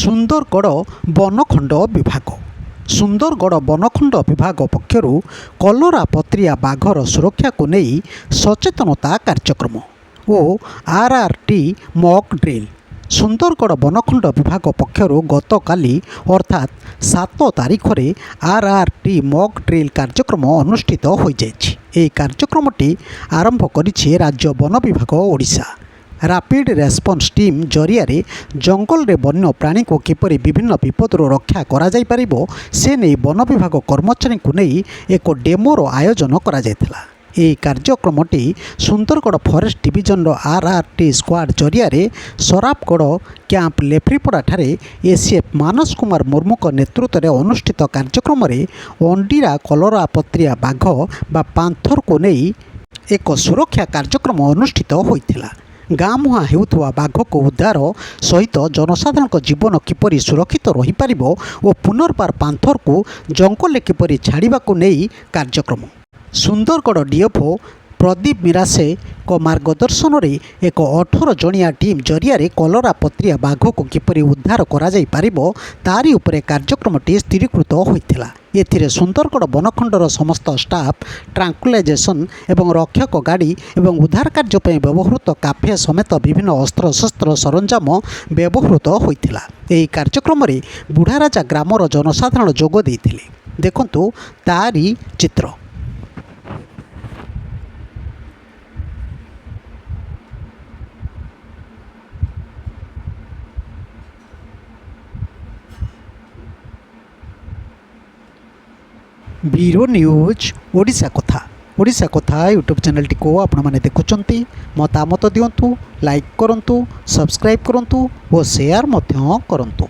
ସୁନ୍ଦରଗଡ଼ ବନଖଣ୍ଡ ବିଭାଗ। ସୁନ୍ଦରଗଡ଼ ବନଖଣ୍ଡ ବିଭାଗ ପକ୍ଷରୁ କଲରାପତ୍ରିଆ ବାଘର ସୁରକ୍ଷାକୁ ନେଇ ସଚେତନତା କାର୍ଯ୍ୟକ୍ରମ ଓ ଆର୍ଆର୍ଟି ମକ୍ ଡ୍ରିଲ୍। ସୁନ୍ଦରଗଡ଼ ବନଖଣ୍ଡ ବିଭାଗ ପକ୍ଷରୁ ଗତକାଲି ଅର୍ଥାତ୍ 7 ତାରିଖରେ ଆର୍ଆର୍ଟି ମକ୍ ଡ୍ରିଲ୍ କାର୍ଯ୍ୟକ୍ରମ ଅନୁଷ୍ଠିତ ହୋଇଯାଇଛି। ଏହି କାର୍ଯ୍ୟକ୍ରମଟି ଆରମ୍ଭ କରିଛି ରାଜ୍ୟ ବନ ବିଭାଗ ଓଡ଼ିଶା। ରାପିଡ୍ ରେସ୍ପନ୍ସ ଟିମ୍ ଜରିଆରେ ଜଙ୍ଗଲରେ ବନ୍ୟ ପ୍ରାଣୀକୁ କିପରି ବିଭିନ୍ନ ବିପଦରୁ ରକ୍ଷା କରାଯାଇପାରିବ ସେ ନେଇ ବନ ବିଭାଗ କର୍ମଚାରୀଙ୍କୁ ନେଇ ଏକ ଡେମୋର ଆୟୋଜନ କରାଯାଇଥିଲା। ଏହି କାର୍ଯ୍ୟକ୍ରମଟି ସୁନ୍ଦରଗଡ଼ ଫରେଷ୍ଟ ଡିଭିଜନର ଆର୍ଆର୍ଟି ସ୍କ୍ୱାଡ୍ ଜରିଆରେ ସରାଫଗଡ଼ କ୍ୟାମ୍ପ ଲେଫ୍ରିପଡ଼ାଠାରେ ଏସିଏଫ୍ ମାନସ କୁମାର ମୁର୍ମୁଙ୍କ ନେତୃତ୍ୱରେ ଅନୁଷ୍ଠିତ କାର୍ଯ୍ୟକ୍ରମରେ ଅଣ୍ଡିରା କଲରାପତ୍ରିଆ ବାଘ ବା ପାନ୍ଥରକୁ ନେଇ ଏକ ସୁରକ୍ଷା କାର୍ଯ୍ୟକ୍ରମ ଅନୁଷ୍ଠିତ ହୋଇଥିଲା। ଗାଁ ମୁହାଁ ହେଉଥିବା ବାଘକୁ ଉଦ୍ଧାର ସହିତ ଜନସାଧାରଣଙ୍କ ଜୀବନ କିପରି ସୁରକ୍ଷିତ ରହିପାରିବ ଓ ପୁନର୍ବାର ପାନ୍ଥରକୁ ଜଙ୍ଗଲରେ କିପରି ଛାଡ଼ିବାକୁ ନେଇ କାର୍ଯ୍ୟକ୍ରମ। ସୁନ୍ଦରଗଡ଼ ଡିଏଫ୍ଓ ପ୍ରଦୀପ ମିରାସେଙ୍କ ମାର୍ଗଦର୍ଶନରେ ଏକ 18 ଜଣିଆ ଟିମ୍ ଜରିଆରେ କଲରାପତ୍ରିଆ ବାଘକୁ କିପରି ଉଦ୍ଧାର କରାଯାଇପାରିବ ତାରି ଉପରେ କାର୍ଯ୍ୟକ୍ରମଟି ସ୍ଥିରୀକୃତ ହୋଇଥିଲା। ଏଥିରେ ସୁନ୍ଦରଗଡ଼ ବନଖଣ୍ଡର ସମସ୍ତ ଷ୍ଟାଫ୍ ଟ୍ରାଙ୍କୁଲାଇଜେସନ୍ ଏବଂ ରକ୍ଷକ ଗାଡ଼ି ଏବଂ ଉଦ୍ଧାର କାର୍ଯ୍ୟ ପାଇଁ ବ୍ୟବହୃତ କାଫେ ସମେତ ବିଭିନ୍ନ ଅସ୍ତ୍ରଶସ୍ତ୍ର ସରଞ୍ଜାମ ବ୍ୟବହୃତ ହୋଇଥିଲା। ଏହି କାର୍ଯ୍ୟକ୍ରମରେ ବୁଢ଼ାରାଜା ଗ୍ରାମର ଜନସାଧାରଣ ଯୋଗ ଦେଇଥିଲେ। ଦେଖନ୍ତୁ ତାରି ଚିତ୍ର। ब्यूरो न्यूज ओडिशा कथा यूट्यूब चैनल टी को आपण मैंने देखुंट मतामत दिंतु, लाइक करूँ, सब्सक्राइब करूँ और शेयर करूँ।